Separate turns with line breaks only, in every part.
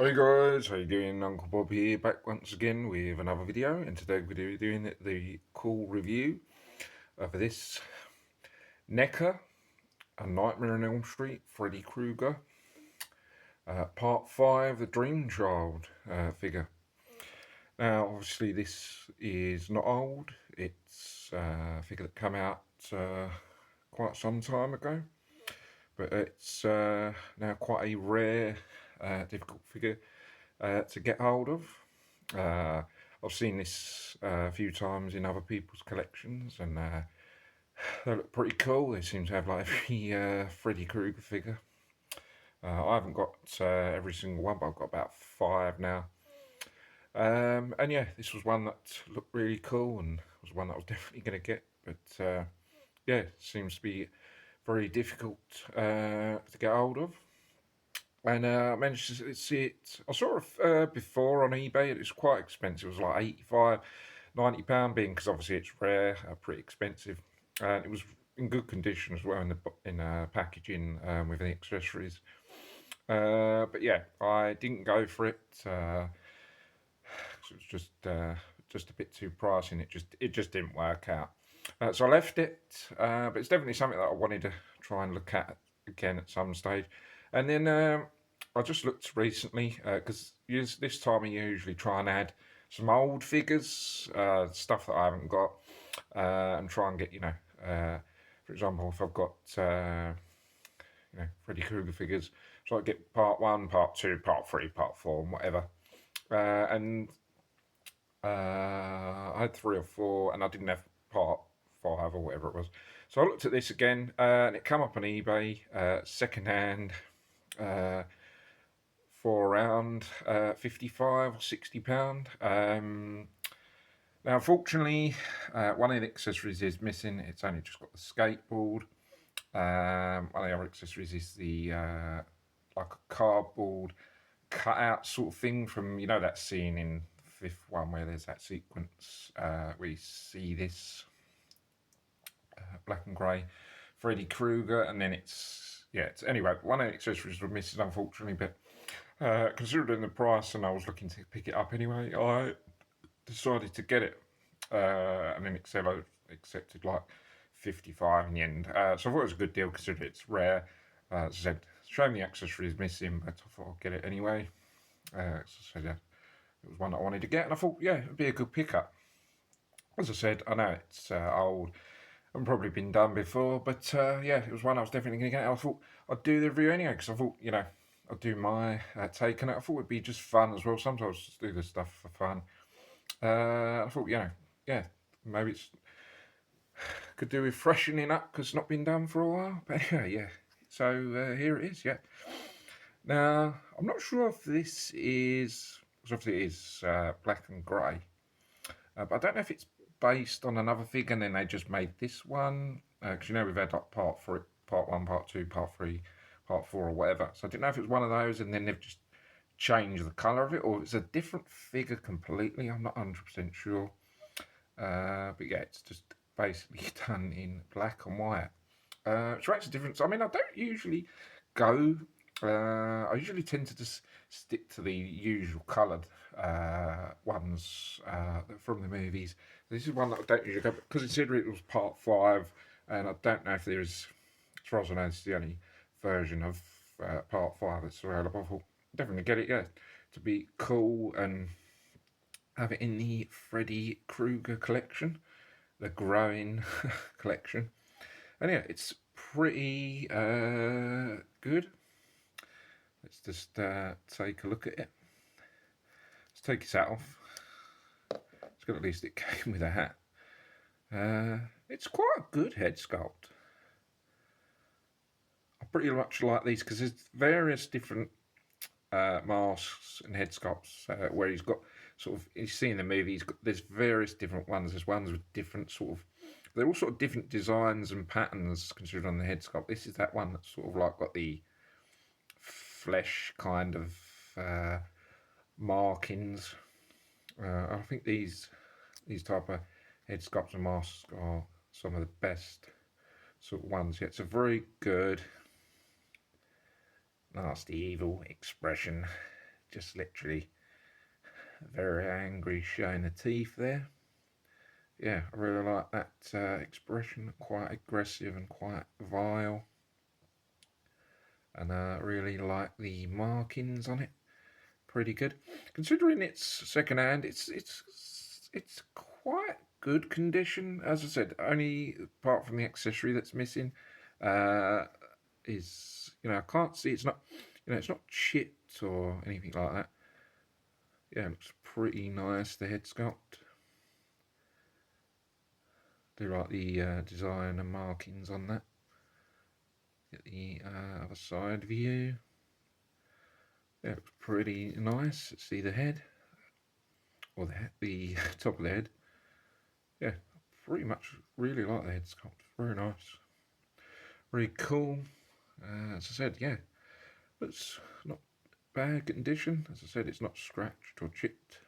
Hi guys, how you doing? Uncle Bob here, back once again with another video, and today we're going to be doing the cool review of this NECA, A Nightmare on Elm Street, Freddy Krueger, Part 5, the Dream Child figure. Now, obviously this is not old, it's a figure that came out quite some time ago, but it's now quite a rare, difficult figure to get hold of. I've seen this a few times in other people's collections, and they look pretty cool. They seem to have like every Freddy Krueger figure. I haven't got every single one, but I've got about 5 now. And yeah, this was one that looked really cool and was one that I was definitely going to get. But yeah, seems to be very difficult to get hold of. And I managed to see it. I saw it before on eBay. It was quite expensive. It was like 85, £90 being, because obviously it's rare, pretty expensive. And it was in good condition as well in packaging with the accessories. But yeah, I didn't go for it. It was just a bit too pricey, and it just didn't work out. So I left it. But it's definitely something that I wanted to try and look at again at some stage. And then I just looked recently because this time I usually try and add some old figures, stuff that I haven't got, and try and get for example, if I've got Freddy Krueger figures, so I get part 1, part 2, part 3, part 4, and whatever. And I had 3 or 4, and I didn't have part 5 or whatever it was. So I looked at this again, and it came up on eBay, second hand, for around 55 or £60. Now, unfortunately, one of the accessories is missing. It's only just got the skateboard. One of the other accessories is the like a cardboard cutout sort of thing from that scene in the 5th one where there's that sequence where you see this black and grey Freddy Krueger, and then it's anyway, one of the accessories was missing, unfortunately, but considering the price and I was looking to pick it up anyway, I decided to get it, and then I accepted like 55 in the end. So I thought it was a good deal considering it's rare. As I said, showing the accessory is missing, but I thought I'd get it anyway. So I said, yeah, it was one that I wanted to get, and I thought, yeah, it'd be a good pickup. As I said, I know it's old and probably been done before, but yeah, it was one I was definitely going to get. I thought I'd do the review anyway, because I thought, I'd do my take on it. I thought it'd be just fun as well. Sometimes I just do this stuff for fun. I thought, yeah, maybe it's could do with freshening up because it's not been done for a while. But anyway, yeah. So here it is, yeah. Now, I'm not sure if this is, because obviously it is black and grey, but I don't know if it's based on another figure and then they just made this one, because we've had like part 1, part 2, part 3, part 4 or whatever. So I didn't know if it was one of those and then they've just changed the colour of it, or it's a different figure completely. I'm not 100% sure. But yeah, it's just basically done in black and white. Which makes a difference. I mean, I don't usually go. I usually tend to just stick to the usual coloured ones from the movies. This is one that I don't usually go, because considering it was part 5, and I don't know if there is, as far as I know, it's the only version of part 5 that's available. I thought definitely get it, yeah, to be cool and have it in the Freddy Krueger collection, the growing collection. And yeah, it's pretty good. Let's just take a look at it. Let's take his hat off. It's good, at least it came with a hat. It's quite a good head sculpt. I pretty much like these because there's various different masks and head sculpts where he's got sort of, you see in the movie, there's various different ones. There's ones with different sort of, they're all sort of different designs and patterns considered on the head sculpt. This is that one that's sort of like got the flesh kind of markings. I think these type of head sculpts and masks are some of the best sort of ones. Yeah, it's a very good nasty evil expression. just literally very angry, showing the teeth there. Yeah, I really like that expression, quite aggressive and quite vile. And I really like the markings on it, pretty good. Considering it's second hand, it's quite good condition. As I said, only apart from the accessory that's missing is, I can't see, it's not, it's not chipped or anything like that. Yeah, it looks pretty nice, the head sculpt. Do like the design and markings on that. Get the other side view. Yeah, it looks pretty nice. See the head, or the top of the head. Yeah, pretty much really like the head sculpt. Very nice. Very cool. As I said, yeah, it's not bad condition. As I said, it's not scratched or chipped.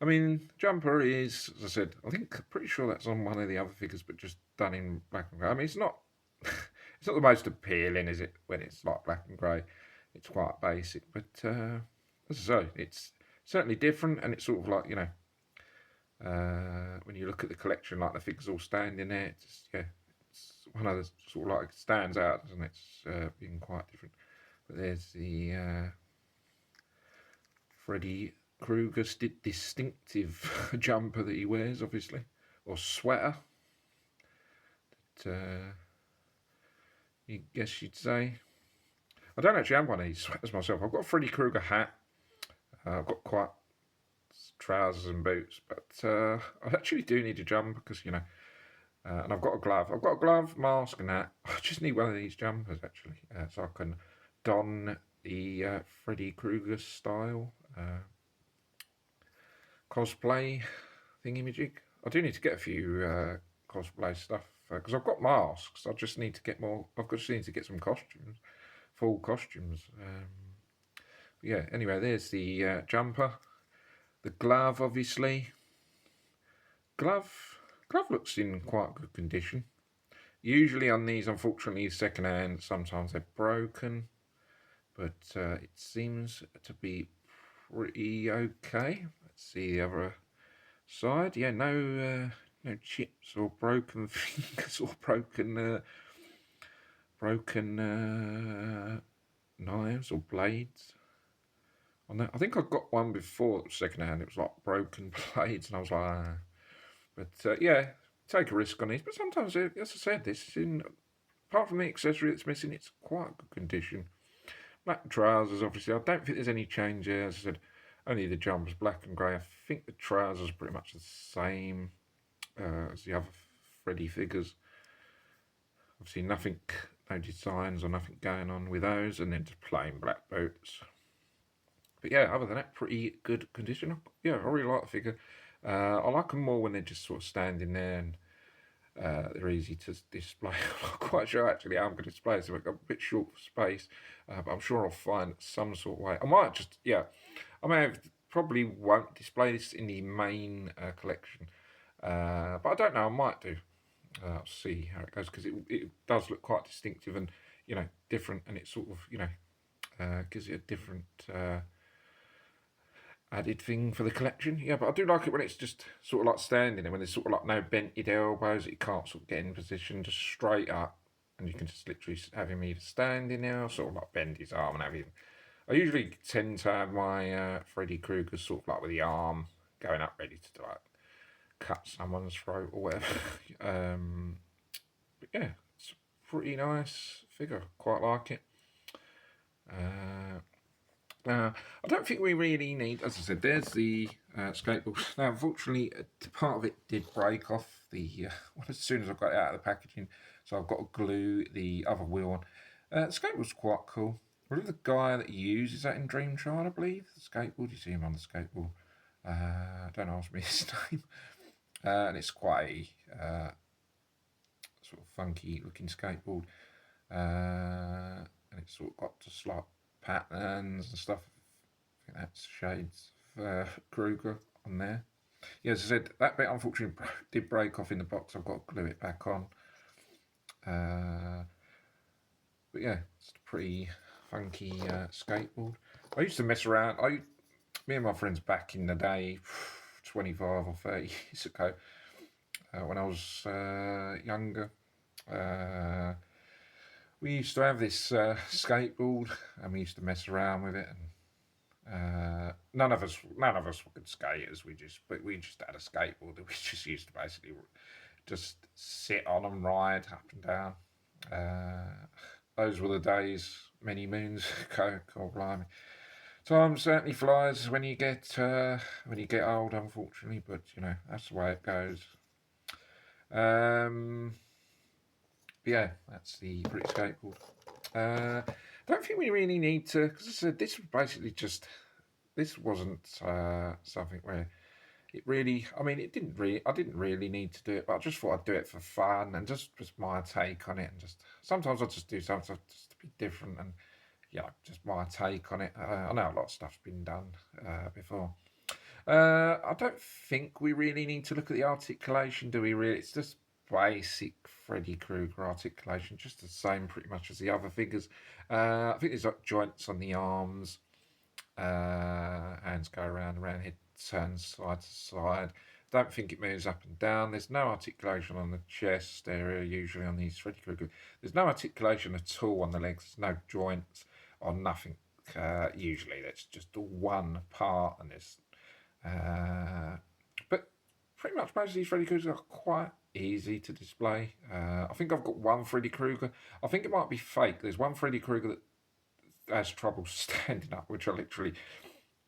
I mean, jumper is, as I said, I think pretty sure that's on one of the other figures, but just done in black and grey. I mean, it's not it's not the most appealing, is it, when it's like black and grey? It's quite basic, but as I say, it's certainly different, and it's sort of like, when you look at the collection, like the figures all standing there, it's just, yeah, it's one of the sort of like stands out, doesn't it? It's being quite different. But there's the Freddy Krueger distinctive jumper that he wears, obviously, or sweater. That, you guess you'd say. I don't actually have one of these sweaters myself. I've got a Freddy Krueger hat. I've got quite trousers and boots, but I actually do need a jumper because, and I've got a glove. I've got a glove, mask and that. I just need one of these jumpers, actually, so I can don the Freddy Krueger style cosplay thingy-majig. I do need to get a few cosplay stuff because I've got masks. I just need to get more. I've just need to get some costumes, full costumes. Yeah. Anyway, there's the jumper, the glove, obviously. Glove looks in quite good condition. Usually on these, unfortunately, second hand. Sometimes they're broken, but it seems to be pretty okay. Let's see the other side. Yeah, no chips or broken fingers or broken knives or blades on that. I think I got one before that was second hand. It was like broken blades, and I was like, but yeah, take a risk on these. But sometimes, as I said, apart from the accessory that's missing, it's quite good condition. Black trousers, obviously. I don't think there's any change there. As I said, only the jumper's black and grey. I think the trousers are pretty much the same as the other Freddy figures. Obviously, no designs or nothing going on with those, and then just plain black boots. But yeah, other than that, pretty good condition. Yeah, I really like the figure. I like them more when they're just sort of standing there and they're easy to display. I'm not quite sure actually how I'm going to display it, so I've got a bit short for space, but I'm sure I'll find some sort of way. I might just, probably won't display this in the main collection, but I don't know, I might do. I'll see how it goes, because it does look quite distinctive and, different, and it sort of, gives it a different added thing for the collection. Yeah, but I do like it when it's just sort of like standing there, when there's sort of like no bented elbows, you can't sort of get in position, just straight up, and you can just literally have him either standing there or sort of like bend his arm and have him. I usually tend to have my Freddy Krueger sort of like with the arm going up, ready to like cut someone's throat or whatever. But yeah, it's a pretty nice figure, quite like it. Now, I don't think we really need, as I said, there's the skateboard. Now, unfortunately, part of it did break off as soon as I got it out of the packaging, so I've got to glue the other wheel on. The skateboard's quite cool. I believe the guy that uses that in Dream Child, I believe, the skateboard, you see him on the skateboard. Don't ask me his name. And it's quite a sort of funky looking skateboard. And it's sort of got just like patterns and stuff. I think that's shades of Krueger on there. Yeah, as I said, that bit unfortunately did break off in the box. I've got to glue it back on. But yeah, it's a pretty funky skateboard. I used to mess around. Me and my friends back in the day, 25 or 30 years ago, when I was younger, we used to have this skateboard, and we used to mess around with it. And none of us were good skaters. We just had a skateboard that we just used to basically just sit on and ride up and down. Those were the days many moons ago. God blimey. Time certainly flies when you get old, unfortunately. But that's the way it goes. Yeah, that's the British skateboard. Don't think we really need to, because I said this was basically just. This wasn't something where it really. I mean, I didn't really need to do it, but I just thought I'd do it for fun and just my take on it, and just sometimes I just do something just to be different and just my take on it. I know a lot of stuff's been done before. I don't think we really need to look at the articulation, do we? Really, it's just basic Freddy Krueger articulation, just the same pretty much as the other figures. I think there's like joints on the arms. Hands go around, head turns side to side. Don't think it moves up and down. There's no articulation on the chest area, usually on these Freddy Krueger. There's no articulation at all on the legs. There's no joints or nothing. Usually, that's just one part, and there's. But pretty much most of these Freddy Kruegers are quite easy to display. I think I've got one Freddy Krueger. I think it might be fake. There's one Freddy Krueger that has trouble standing up, which I literally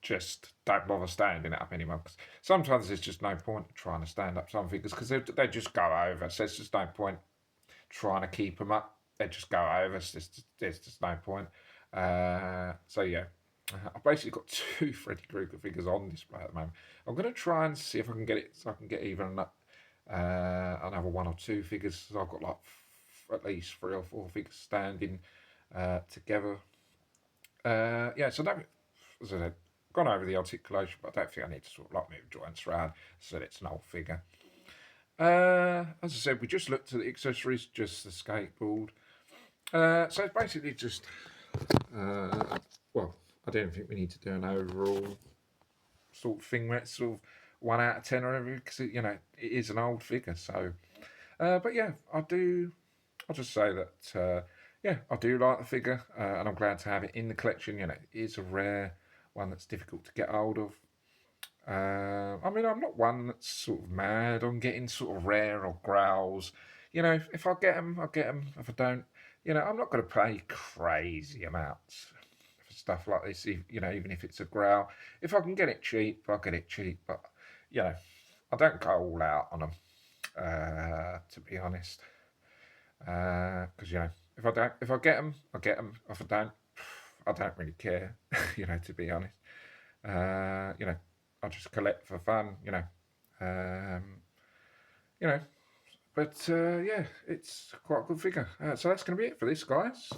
just don't bother standing up anymore. Because sometimes there's just no point trying to stand up some figures because they just go over. So there's just no point trying to keep them up. They just go over. So there's just no point. So yeah, I've basically got two Freddy Krueger figures on display at the moment. I'm going to try and see if I can get it so I can get even another one or two figures. So I've got like at least 3 or 4 figures standing together. Yeah, so as I said, gone over the articulation, but I don't think I need to sort of like move joints around, so it's an old figure. As I said, we just looked at the accessories, just the skateboard. So it's basically just, well, I don't think we need to do an overall sort of thing where it's sort of 1 out of 10 or whatever, because it is an old figure. So, but yeah, I'll just say that. Yeah, I do like the figure, and I'm glad to have it in the collection. It is a rare one that's difficult to get hold of. I mean, I'm not one that's sort of mad on getting sort of rare or growls. If I get them, I get them. If I don't, I'm not going to pay crazy amounts for stuff like this. Even if it's a growl, if I can get it cheap, I'll get it cheap. But I don't go all out on them, to be honest, because if I get them, I get them. If I don't really care, to be honest. I just collect for fun, But yeah, it's quite a good figure. So that's going to be it for this, guys.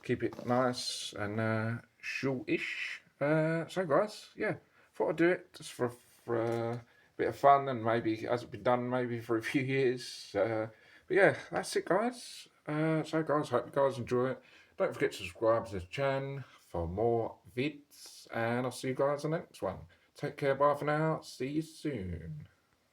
Keep it nice and shortish. So, guys, yeah, thought I'd do it just for a bit of fun, and maybe it hasn't been done maybe for a few years. But yeah, that's it, guys. So, guys, hope you guys enjoy it. Don't forget to subscribe to the channel for more vids, and I'll see you guys on the next one. Take care, bye for now. See you soon.